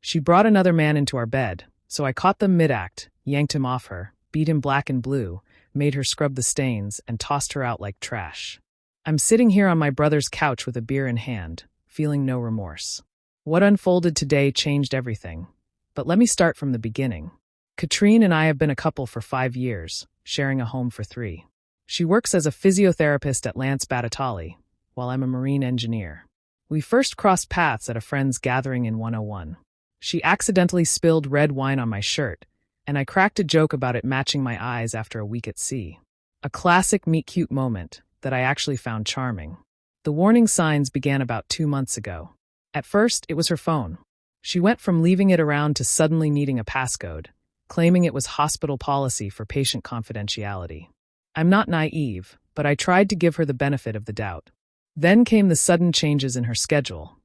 She brought another man into our bed, so I caught them mid-act, yanked him off her, beat him black and blue, made her scrub the stains, and tossed her out like trash. I'm sitting here on my brother's couch with a beer in hand, feeling no remorse. What unfolded today changed everything. But let me start from the beginning. Katrine and I have been a couple for 5 years, sharing a home for 3. She works as a physiotherapist at Lance Battatali, while I'm a marine engineer. We first crossed paths at a friend's gathering in 101. She accidentally spilled red wine on my shirt, and I cracked a joke about it matching my eyes after a week at sea. A classic meet-cute moment that I actually found charming. The warning signs began about 2 months ago. At first, it was her phone. She went from leaving it around to suddenly needing a passcode, claiming it was hospital policy for patient confidentiality. I'm not naive, but I tried to give her the benefit of the doubt. Then came the sudden changes in her schedule.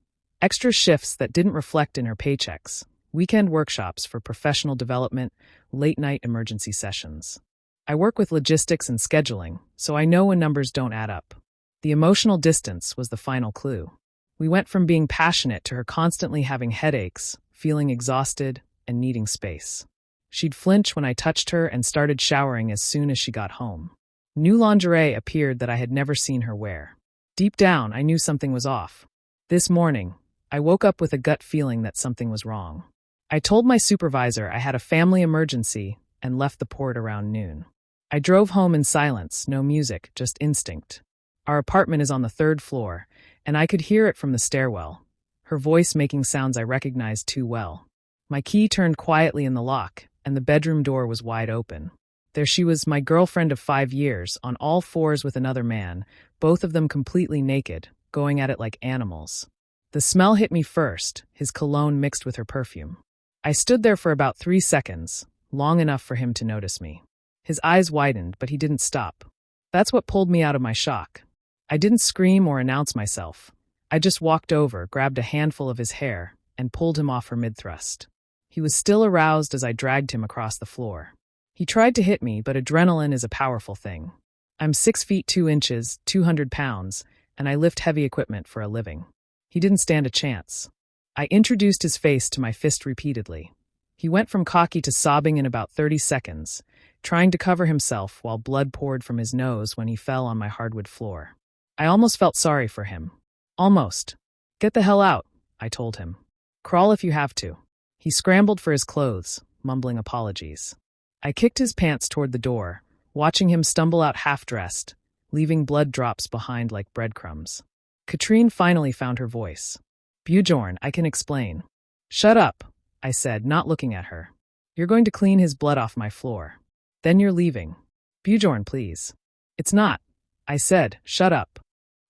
Extra shifts that didn't reflect in her paychecks, weekend workshops for professional development, late-night emergency sessions. I work with logistics and scheduling, so I know when numbers don't add up. The emotional distance was the final clue. We went from being passionate to her constantly having headaches, feeling exhausted, and needing space. She'd flinch when I touched her and started showering as soon as she got home. New lingerie appeared that I had never seen her wear. Deep down, I knew something was off. This morning, I woke up with a gut feeling that something was wrong. I told my supervisor I had a family emergency and left the port around noon. I drove home in silence, no music, just instinct. Our apartment is on the 3rd floor, and I could hear it from the stairwell, her voice making sounds I recognized too well. My key turned quietly in the lock, and the bedroom door was wide open. There she was, my girlfriend of 5 years, on all fours with another man, both of them completely naked, going at it like animals. The smell hit me first, his cologne mixed with her perfume. I stood there for about 3 seconds, long enough for him to notice me. His eyes widened, but he didn't stop. That's what pulled me out of my shock. I didn't scream or announce myself. I just walked over, grabbed a handful of his hair, and pulled him off her mid-thrust. He was still aroused as I dragged him across the floor. He tried to hit me, but adrenaline is a powerful thing. I'm 6 feet 2 inches, 200 pounds, and I lift heavy equipment for a living. He didn't stand a chance. I introduced his face to my fist repeatedly. He went from cocky to sobbing in about 30 seconds, trying to cover himself while blood poured from his nose when he fell on my hardwood floor. I almost felt sorry for him. Almost. Get the hell out, I told him. Crawl if you have to. He scrambled for his clothes, mumbling apologies. I kicked his pants toward the door, watching him stumble out half-dressed, leaving blood drops behind like breadcrumbs. Katrine finally found her voice. Bjorn, I can explain. Shut up, I said, not looking at her. You're going to clean his blood off my floor. Then you're leaving. Bjorn, please. It's not. I said, shut up.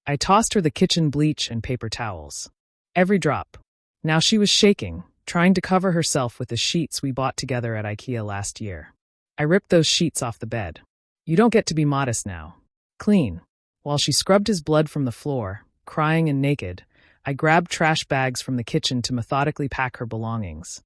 I tossed her the kitchen bleach and paper towels. Every drop. Now she was shaking, trying to cover herself with the sheets we bought together at IKEA last year. I ripped those sheets off the bed. You don't get to be modest now. Clean. While she scrubbed his blood from the floor, crying and naked, I grabbed trash bags from the kitchen to methodically pack her belongings.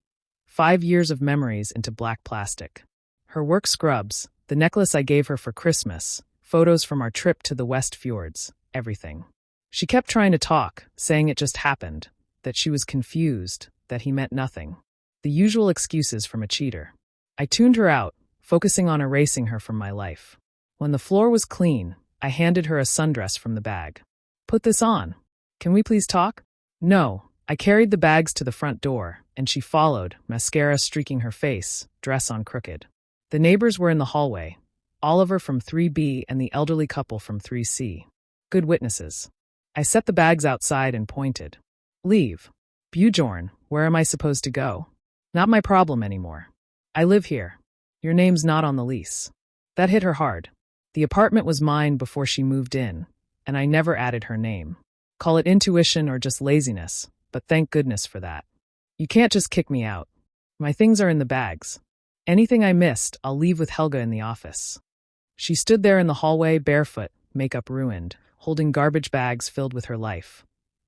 5 years of memories into black plastic. Her work scrubs, the necklace I gave her for Christmas, photos from our trip to the West Fjords, everything. She kept trying to talk, saying it just happened, that she was confused, that he meant nothing. The usual excuses from a cheater. I tuned her out, focusing on erasing her from my life. When the floor was clean, I handed her a sundress from the bag. Put this on. Can we please talk? No. I carried the bags to the front door, and she followed, mascara streaking her face, dress on crooked. The neighbors were in the hallway. Oliver from 3B and the elderly couple from 3C. Good witnesses. I set the bags outside and pointed. Leave. Bjorn, where am I supposed to go? Not my problem anymore. I live here. Your name's not on the lease. That hit her hard. The apartment was mine before she moved in, and I never added her name. Call it intuition or just laziness, but thank goodness for that. You can't just kick me out. My things are in the bags. Anything I missed, I'll leave with Helga in the office. She stood there in the hallway, barefoot, makeup ruined, holding garbage bags filled with her life.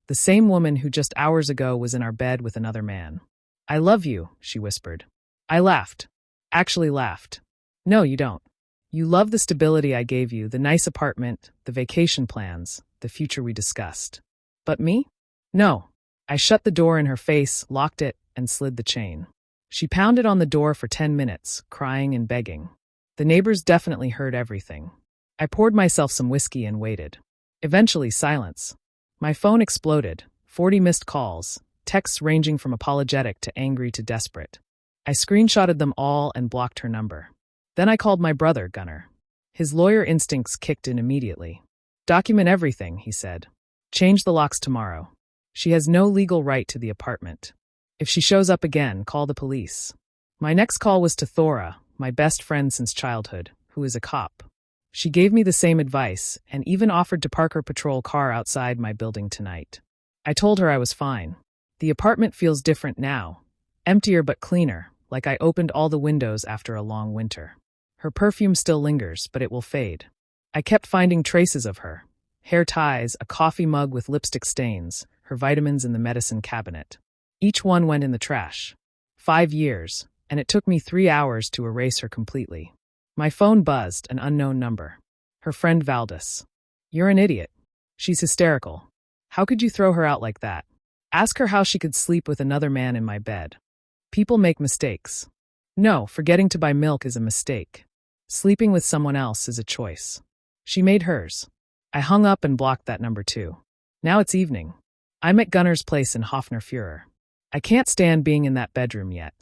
The same woman who just hours ago was in our bed with another man. I love you, she whispered. I laughed. Actually laughed. No, you don't. You love the stability I gave you, the nice apartment, the vacation plans, the future we discussed. But me? No. I shut the door in her face, locked it, and slid the chain. She pounded on the door for 10 minutes, crying and begging. The neighbors definitely heard everything. I poured myself some whiskey and waited. Eventually, silence. My phone exploded, 40 missed calls, texts ranging from apologetic to angry to desperate. I screenshotted them all and blocked her number. Then I called my brother, Gunnar. His lawyer instincts kicked in immediately. "Document everything," he said. "Change the locks tomorrow. She has no legal right to the apartment. If she shows up again, call the police." My next call was to Thora, my best friend since childhood, who is a cop. She gave me the same advice and even offered to park her patrol car outside my building tonight. I told her I was fine. The apartment feels different now. Emptier but cleaner, like I opened all the windows after a long winter. Her perfume still lingers, but it will fade. I kept finding traces of her. Hair ties, a coffee mug with lipstick stains, her vitamins in the medicine cabinet. Each one went in the trash. 5 years, and it took me 3 hours to erase her completely. My phone buzzed, an unknown number. Her friend Valdis. "You're an idiot. She's hysterical. How could you throw her out like that? Ask her how she could sleep with another man in my bed. People make mistakes. No, forgetting to buy milk is a mistake. Sleeping with someone else is a choice. She made hers." I hung up and blocked that number too. Now it's evening. I'm at Gunnar's place in Hofner-Führer. I can't stand being in that bedroom yet.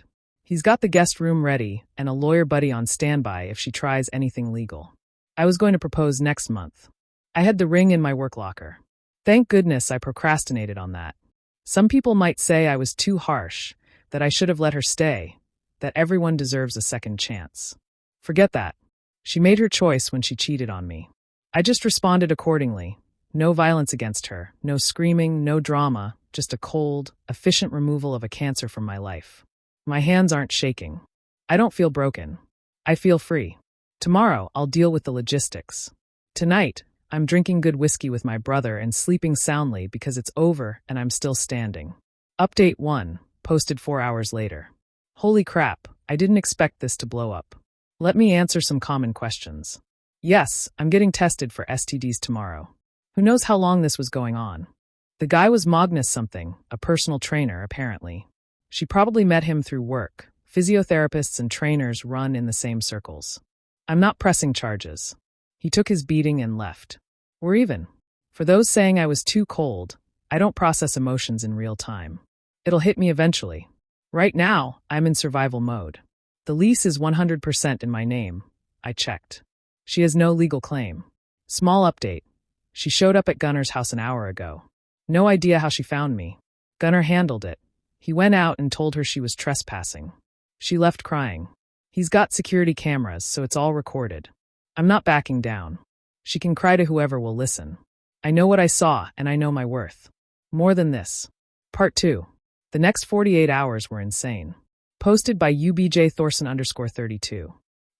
He's got the guest room ready and a lawyer buddy on standby if she tries anything legal. I was going to propose next month. I had the ring in my work locker. Thank goodness I procrastinated on that. Some people might say I was too harsh, that I should have let her stay, that everyone deserves a second chance. Forget that. She made her choice when she cheated on me. I just responded accordingly. No violence against her, no screaming, no drama, just a cold, efficient removal of a cancer from my life. My hands aren't shaking. I don't feel broken. I feel free. Tomorrow, I'll deal with the logistics. Tonight, I'm drinking good whiskey with my brother and sleeping soundly because it's over and I'm still standing. Update 1, posted 4 hours later. Holy crap, I didn't expect this to blow up. Let me answer some common questions. Yes, I'm getting tested for STDs tomorrow. Who knows how long this was going on? The guy was Magnus something, a personal trainer, apparently. She probably met him through work. Physiotherapists and trainers run in the same circles. I'm not pressing charges. He took his beating and left. We're even. For those saying I was too cold, I don't process emotions in real time. It'll hit me eventually. Right now, I'm in survival mode. The lease is 100% in my name. I checked. She has no legal claim. Small update. She showed up at Gunnar's house an hour ago. No idea how she found me. Gunnar handled it. He went out and told her she was trespassing. She left crying. He's got security cameras, so it's all recorded. I'm not backing down. She can cry to whoever will listen. I know what I saw, and I know my worth. More than this. Part 2. The next 48 hours were insane. Posted by UBJ_Thorson_32.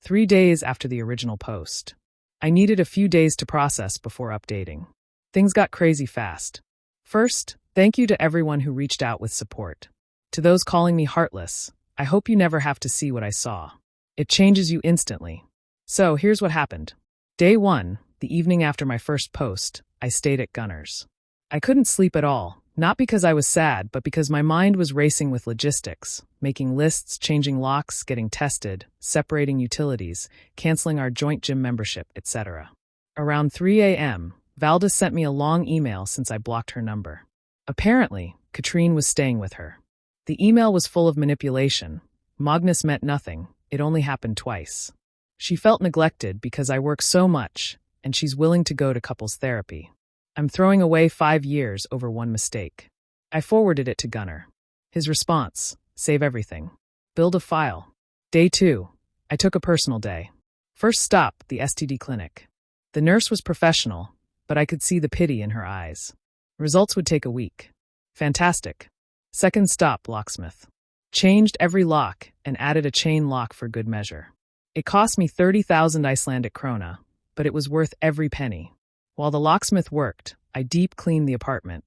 3 days after the original post. I needed a few days to process before updating. Things got crazy fast. First, thank you to everyone who reached out with support. To those calling me heartless, I hope you never have to see what I saw. It changes you instantly. So, here's what happened. Day 1, the evening after my first post, I stayed at Gunnar's. I couldn't sleep at all, not because I was sad, but because my mind was racing with logistics, making lists, changing locks, getting tested, separating utilities, canceling our joint gym membership, etc. Around 3 a.m., Valdis sent me a long email since I blocked her number. Apparently, Katrine was staying with her. The email was full of manipulation. Magnus meant nothing. It only happened twice. She felt neglected because I work so much, and she's willing to go to couples therapy. I'm throwing away 5 years over one mistake. I forwarded it to Gunnar. His response, save everything. Build a file. Day 2, I took a personal day. First stop, the STD clinic. The nurse was professional, but I could see the pity in her eyes. Results would take a week. Fantastic. Second stop, locksmith. Changed every lock and added a chain lock for good measure. It cost me 30,000 Icelandic krona, but it was worth every penny. While the locksmith worked, I deep cleaned the apartment.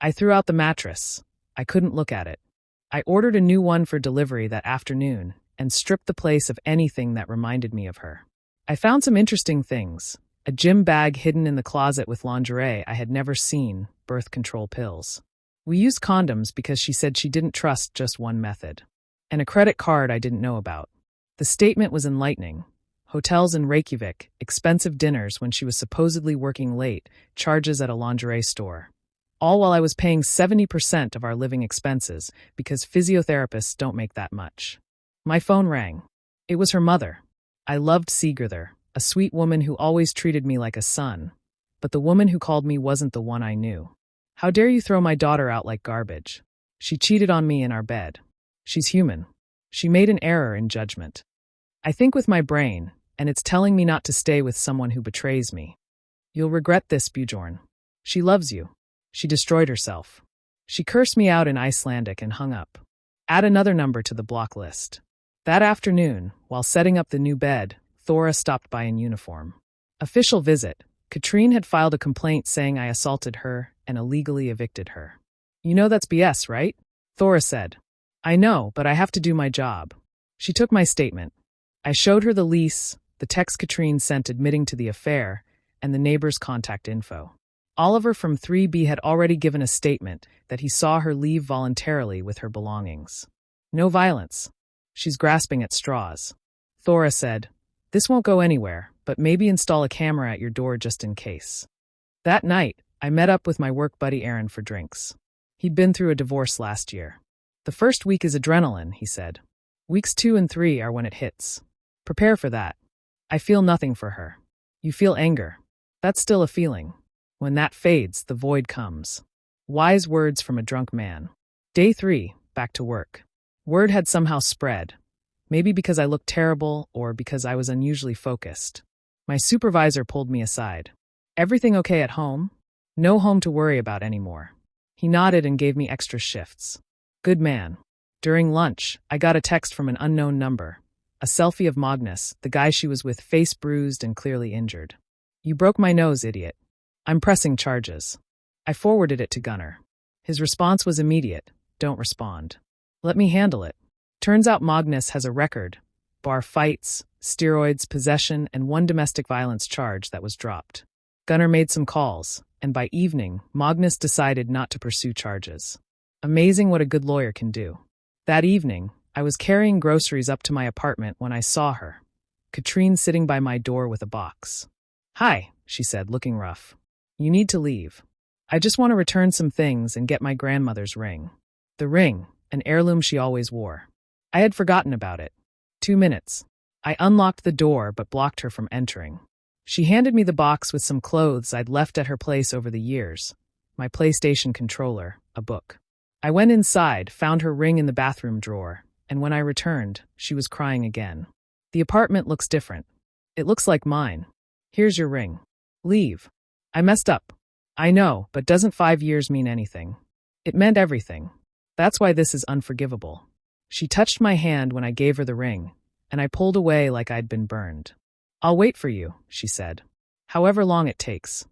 I threw out the mattress. I couldn't look at it. I ordered a new one for delivery that afternoon and stripped the place of anything that reminded me of her. I found some interesting things. A gym bag hidden in the closet with lingerie I had never seen, birth control pills. We used condoms because she said she didn't trust just one method. And a credit card I didn't know about. The statement was enlightening. Hotels in Reykjavik, expensive dinners when she was supposedly working late, charges at a lingerie store. All while I was paying 70% of our living expenses because physiotherapists don't make that much. My phone rang. It was her mother. I loved Sigurður, a sweet woman who always treated me like a son. But the woman who called me wasn't the one I knew. How dare you throw my daughter out like garbage? She cheated on me in our bed. She's human. She made an error in judgment. I think with my brain, and it's telling me not to stay with someone who betrays me. You'll regret this, Bjorn. She loves you. She destroyed herself. She cursed me out in Icelandic and hung up. Add another number to the block list. That afternoon, while setting up the new bed, Thora stopped by in uniform. Official visit. Katrine had filed a complaint saying I assaulted her and illegally evicted her. You know that's BS, right? Thora said. I know, but I have to do my job. She took my statement. I showed her the lease, the text Katrine sent admitting to the affair, and the neighbor's contact info. Oliver from 3B had already given a statement that he saw her leave voluntarily with her belongings. No violence. She's grasping at straws. Thora said, This won't go anywhere, but maybe install a camera at your door just in case. That night, I met up with my work buddy Aaron for drinks. He'd been through a divorce last year. The first week is adrenaline, he said. Weeks 2 and 3 are when it hits. Prepare for that. I feel nothing for her. You feel anger. That's still a feeling. When that fades, the void comes. Wise words from a drunk man. Day 3, back to work. Word had somehow spread. Maybe because I looked terrible or because I was unusually focused. My supervisor pulled me aside. Everything okay at home? No home to worry about anymore. He nodded and gave me extra shifts. Good man. During lunch, I got a text from an unknown number. A selfie of Magnus, the guy she was with, face bruised and clearly injured. You broke my nose, idiot. I'm pressing charges. I forwarded it to Gunnar. His response was immediate. Don't respond. Let me handle it. Turns out Magnus has a record. Bar fights, steroids, possession, and 1 domestic violence charge that was dropped. Gunnar made some calls, and by evening, Magnus decided not to pursue charges. Amazing what a good lawyer can do. That evening, I was carrying groceries up to my apartment when I saw her. Katrine sitting by my door with a box. Hi, she said, looking rough. You need to leave. I just want to return some things and get my grandmother's ring. The ring, an heirloom she always wore. I had forgotten about it. 2 minutes. I unlocked the door but blocked her from entering. She handed me the box with some clothes I'd left at her place over the years. My PlayStation controller, a book. I went inside, found her ring in the bathroom drawer, and when I returned, she was crying again. The apartment looks different. It looks like mine. Here's your ring. Leave. I messed up. I know, but doesn't 5 years mean anything? It meant everything. That's why this is unforgivable. She touched my hand when I gave her the ring, and I pulled away like I'd been burned. I'll wait for you, she said. However long it takes.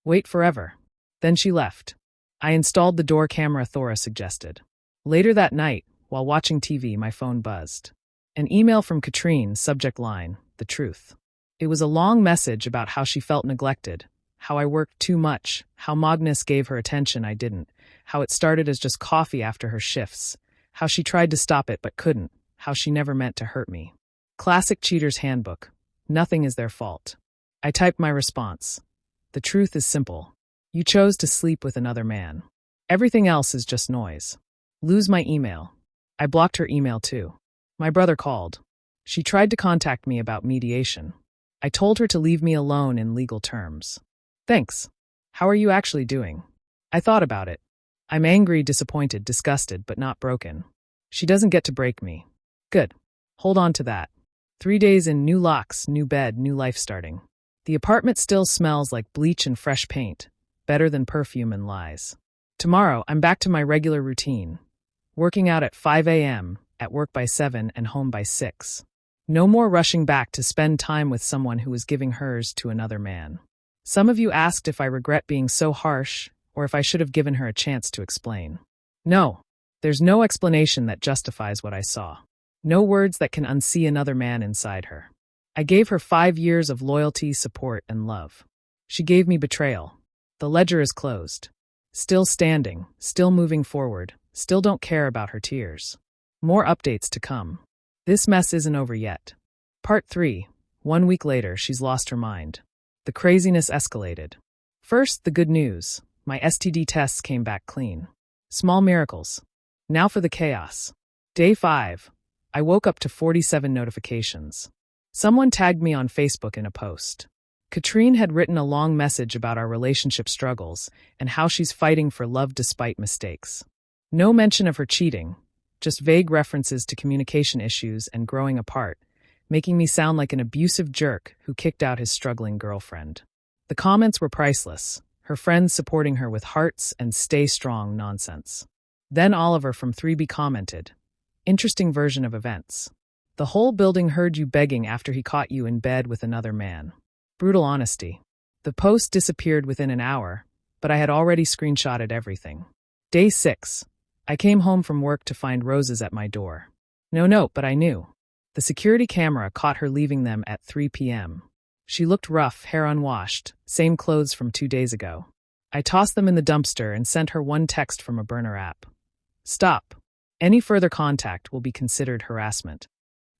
Wait forever. Then she left. I installed the door camera Thora suggested. Later that night, while watching TV, my phone buzzed. An email from Katrine, subject line, the truth. It was a long message about how she felt neglected, how I worked too much, how Magnus gave her attention I didn't, how it started as just coffee after her shifts, how she tried to stop it but couldn't, how she never meant to hurt me. Classic cheater's handbook. Nothing is their fault. I typed my response. The truth is simple. You chose to sleep with another man. Everything else is just noise. Lose my email. I blocked her email too. My brother called. She tried to contact me about mediation. I told her to leave me alone in legal terms. Thanks. How are you actually doing? I thought about it. I'm angry, disappointed, disgusted, but not broken. She doesn't get to break me. Good. Hold on to that. 3 days in, new locks, new bed, new life starting. The apartment still smells like bleach and fresh paint. Better than perfume and lies. Tomorrow, I'm back to my regular routine. Working out at 5 a.m., at work by 7 and home by 6. No more rushing back to spend time with someone who was giving hers to another man. Some of you asked if I regret being so harsh or if I should have given her a chance to explain. No, there's no explanation that justifies what I saw. No words that can unsee another man inside her. I gave her 5 years of loyalty, support, and love. She gave me betrayal. The ledger is closed. Still standing, still moving forward, still don't care about her tears. More updates to come. This mess isn't over yet. Part 3. 1 week later, she's lost her mind. The craziness escalated. First, the good news. My STD tests came back clean. Small miracles. Now for the chaos. Day 5. I woke up to 47 notifications. Someone tagged me on Facebook in a post. Katrine had written a long message about our relationship struggles and how she's fighting for love despite mistakes. No mention of her cheating, just vague references to communication issues and growing apart, making me sound like an abusive jerk who kicked out his struggling girlfriend. The comments were priceless, her friends supporting her with hearts and stay strong nonsense. Then Oliver from 3B commented, "Interesting version of events. The whole building heard you begging after he caught you in bed with another man. Brutal honesty." The post disappeared within an hour, but I had already screenshotted everything. Day 6. I came home from work to find roses at my door. No note, but I knew. The security camera caught her leaving them at 3 p.m. She looked rough, hair unwashed, same clothes from 2 days ago. I tossed them in the dumpster and sent her one text from a burner app. "Stop. Any further contact will be considered harassment."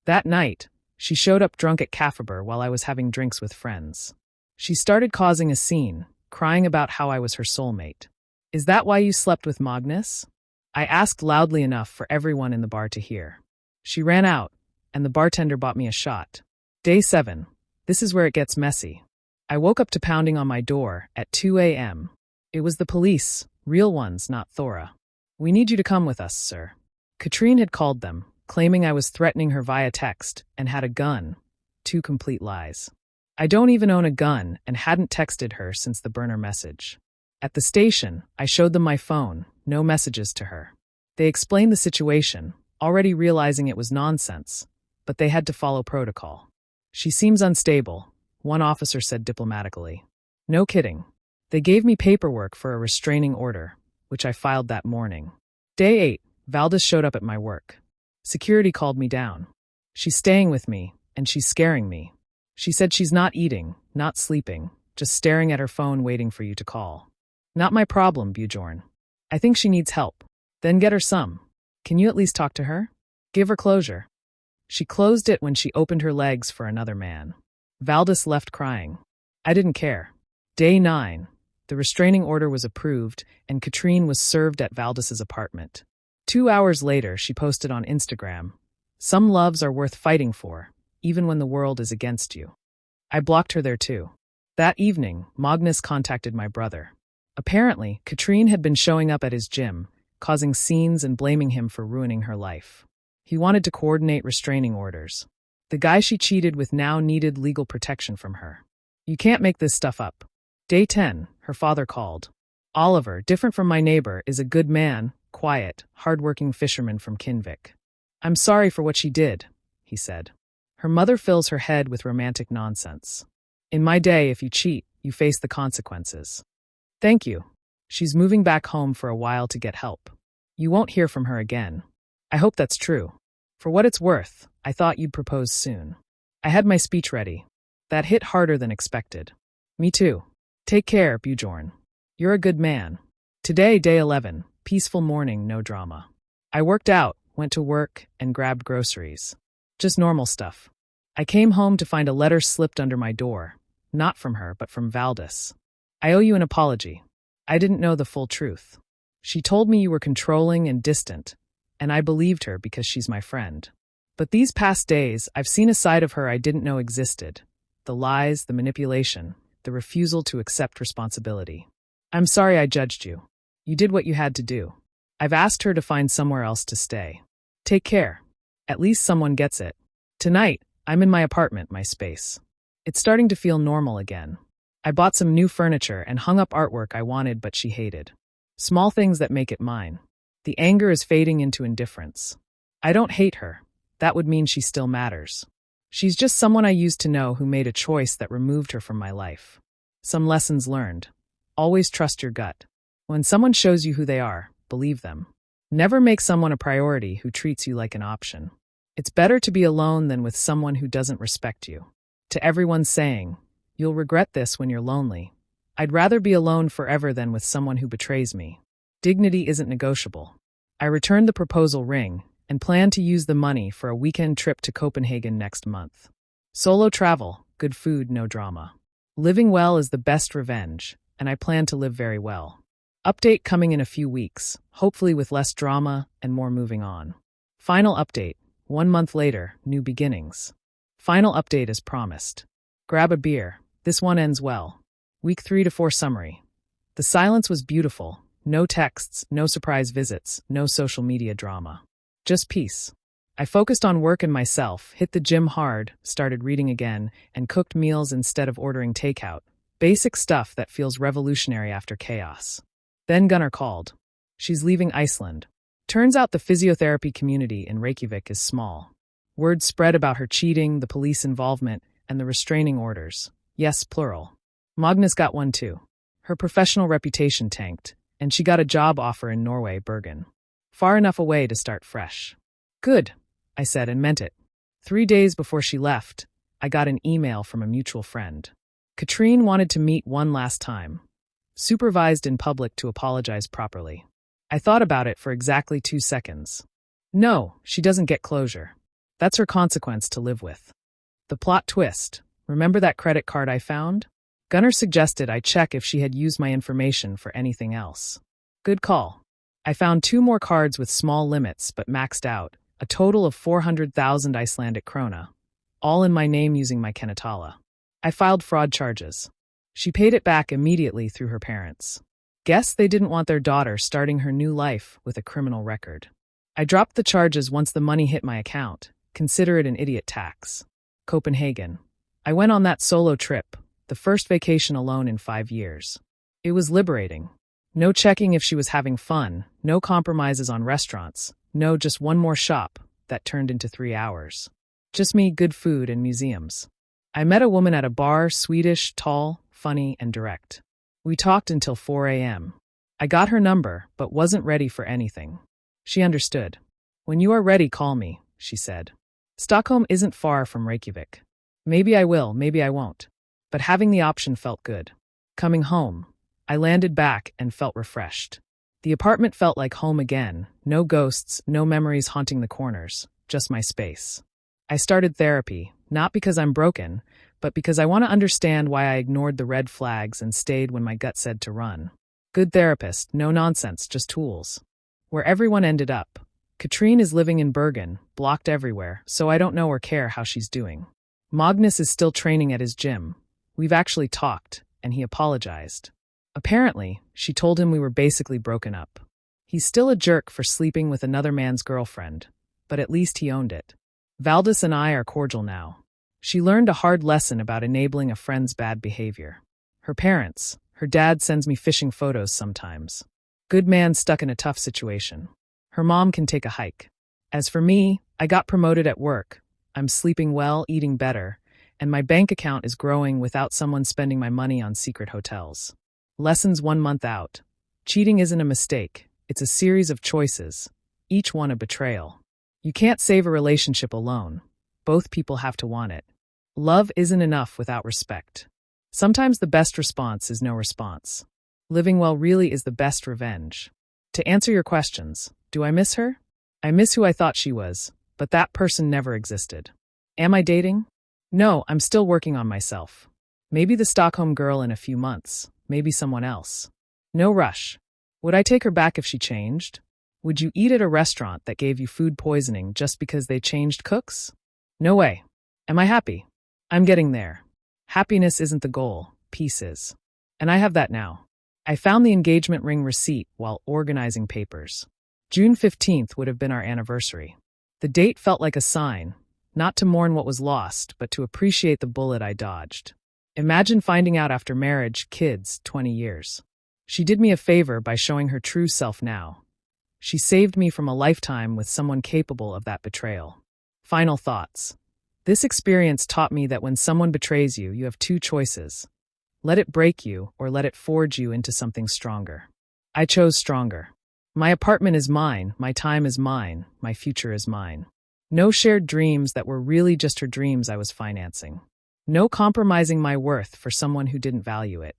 That night, she showed up drunk at Cafeber while I was having drinks with friends. She started causing a scene, crying about how I was her soulmate. "Is that why you slept with Magnus?" I asked loudly enough for everyone in the bar to hear. She ran out, and the bartender bought me a shot. Day 7. This is where it gets messy. I woke up to pounding on my door at 2 a.m. It was the police, real ones, not Thora. "We need you to come with us, sir." Katrine had called them, claiming I was threatening her via text and had a gun. 2 complete lies. I don't even own a gun and hadn't texted her since the burner message. At the station, I showed them my phone, no messages to her. They explained the situation, already realizing it was nonsense, but they had to follow protocol. "She seems unstable," one officer said diplomatically. No kidding. They gave me paperwork for a restraining order, which I filed that morning. Day 8, Valdez showed up at my work. Security called me down. "She's staying with me, and she's scaring me." She said she's not eating, not sleeping, just staring at her phone waiting for you to call. "Not my problem, Bjorn. I think she needs help. Then get her some. Can you at least talk to her? Give her closure." She closed it when she opened her legs for another man. Valdez left crying. I didn't care. Day 9. The restraining order was approved, and Katrine was served at Valdez's apartment. 2 hours later, she posted on Instagram, "Some loves are worth fighting for, even when the world is against you." I blocked her there too. That evening, Magnus contacted my brother. Apparently, Katrine had been showing up at his gym, causing scenes and blaming him for ruining her life. He wanted to coordinate restraining orders. The guy she cheated with now needed legal protection from her. "You can't make this stuff up." Day 10, her father called. "Oliver, different from my neighbor, is a good man, quiet, hard-working fisherman from Kinvik. I'm sorry for what she did," he said. Her mother fills her head with romantic nonsense. "In my day, if you cheat, you face the consequences." "Thank you. She's moving back home for a while to get help. You won't hear from her again." I hope that's true. For what it's worth, I thought you'd propose soon. I had my speech ready. That hit harder than expected. Me too. Take care, Bjorn. You're a good man. Today, day 11, peaceful morning, no drama. I worked out, went to work, and grabbed groceries. Just normal stuff. I came home to find a letter slipped under my door. Not from her, but from Valdez. "I owe you an apology. I didn't know the full truth. She told me you were controlling and distant, and I believed her because she's my friend. But these past days, I've seen a side of her I didn't know existed. The lies, the manipulation, the refusal to accept responsibility. I'm sorry I judged you. You did what you had to do. I've asked her to find somewhere else to stay. Take care. At least someone gets it. Tonight, I'm in my apartment, my space. It's starting to feel normal again. I bought some new furniture and hung up artwork I wanted but she hated. Small things that make it mine. The anger is fading into indifference. I don't hate her. That would mean she still matters. She's just someone I used to know who made a choice that removed her from my life. Some lessons learned. Always trust your gut. When someone shows you who they are, believe them. Never make someone a priority who treats you like an option. It's better to be alone than with someone who doesn't respect you. To everyone saying, "You'll regret this when you're lonely," I'd rather be alone forever than with someone who betrays me. Dignity isn't negotiable. I returned the proposal ring and plan to use the money for a weekend trip to Copenhagen next month. Solo travel, good food, no drama. Living well is the best revenge, and I plan to live very well. Update coming in a few weeks, hopefully with less drama and more moving on. Final update, 1 month later, new beginnings. Final update as promised. Grab a beer, this one ends well. Week 3 to 4 summary. The silence was beautiful, no texts, no surprise visits, no social media drama. Just peace. I focused on work and myself, hit the gym hard, started reading again, and cooked meals instead of ordering takeout. Basic stuff that feels revolutionary after chaos. Then Gunnar called. She's leaving Iceland. Turns out the physiotherapy community in Reykjavik is small. Word spread about her cheating, the police involvement, and the restraining orders. Yes, plural. Magnus got one too. Her professional reputation tanked, and she got a job offer in Norway, Bergen. Far enough away to start fresh. Good, I said and meant it. 3 days before she left, I got an email from a mutual friend. Katrine wanted to meet one last time. Supervised in public to apologize properly. I thought about it for exactly 2 seconds. No, she doesn't get closure. That's her consequence to live with. The plot twist. Remember that credit card I found? Gunnar suggested I check if she had used my information for anything else. Good call. I found 2 more cards with small limits but maxed out, a total of 400,000 Icelandic krona, all in my name using my Kennitala. I filed fraud charges. She paid it back immediately through her parents. Guess they didn't want their daughter starting her new life with a criminal record. I dropped the charges once the money hit my account. Consider it an idiot tax. Copenhagen. I went on that solo trip, the first vacation alone in 5 years. It was liberating. No checking if she was having fun, no compromises on restaurants, no just one more shop that turned into 3 hours. Just me, good food, and museums. I met a woman at a bar, Swedish, tall, funny, and direct. We talked until 4 a.m. I got her number, but wasn't ready for anything. She understood. When you are ready, call me, she said. Stockholm isn't far from Reykjavik. Maybe I will, maybe I won't. But having the option felt good. Coming home, I landed back and felt refreshed. The apartment felt like home again, no ghosts, no memories haunting the corners, just my space. I started therapy, not because I'm broken, but because I want to understand why I ignored the red flags and stayed when my gut said to run. Good therapist, no nonsense, just tools. Where everyone ended up. Katrine is living in Bergen, blocked everywhere, so I don't know or care how she's doing. Magnus is still training at his gym. We've actually talked, and he apologized. Apparently, she told him we were basically broken up. He's still a jerk for sleeping with another man's girlfriend, but at least he owned it. Valdis and I are cordial now. She learned a hard lesson about enabling a friend's bad behavior. Her parents, her dad sends me fishing photos sometimes. Good man stuck in a tough situation. Her mom can take a hike. As for me, I got promoted at work. I'm sleeping well, eating better, and my bank account is growing without someone spending my money on secret hotels. Lessons 1 month out. Cheating isn't a mistake. It's a series of choices, each one a betrayal. You can't save a relationship alone. Both people have to want it. Love isn't enough without respect. Sometimes the best response is no response. Living well really is the best revenge. To answer your questions, do I miss her? I miss who I thought she was, but that person never existed. Am I dating? No, I'm still working on myself. Maybe the Stockholm girl in a few months, maybe someone else. No rush. Would I take her back if she changed? Would you eat at a restaurant that gave you food poisoning just because they changed cooks? No way. Am I happy? I'm getting there. Happiness isn't the goal, peace is. And I have that now. I found the engagement ring receipt while organizing papers. June 15th would have been our anniversary. The date felt like a sign, not to mourn what was lost, but to appreciate the bullet I dodged. Imagine finding out after marriage, kids, 20 years. She did me a favor by showing her true self now. She saved me from a lifetime with someone capable of that betrayal. Final thoughts. This experience taught me that when someone betrays you, you have 2 choices. Let it break you or let it forge you into something stronger. I chose stronger. My apartment is mine, my time is mine, my future is mine. No shared dreams that were really just her dreams I was financing. No compromising my worth for someone who didn't value it.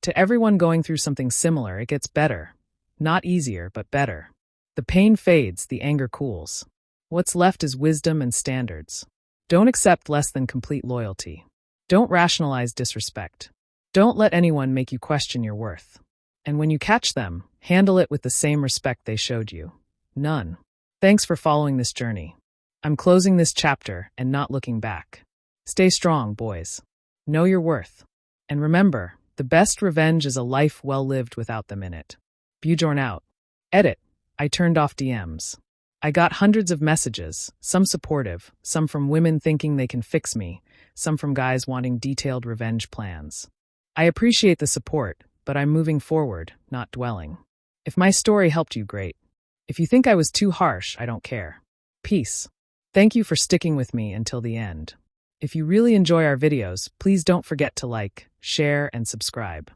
To everyone going through something similar, it gets better. Not easier, but better. The pain fades, the anger cools. What's left is wisdom and standards. Don't accept less than complete loyalty. Don't rationalize disrespect. Don't let anyone make you question your worth. And when you catch them, handle it with the same respect they showed you. None. Thanks for following this journey. I'm closing this chapter and not looking back. Stay strong, boys. Know your worth. And remember, the best revenge is a life well lived without them in it. Bjorn out. Edit. I turned off DMs. I got hundreds of messages, some supportive, some from women thinking they can fix me, some from guys wanting detailed revenge plans. I appreciate the support, but I'm moving forward, not dwelling. If my story helped you, great. If you think I was too harsh, I don't care. Peace. Thank you for sticking with me until the end. If you really enjoy our videos, please don't forget to like, share, and subscribe.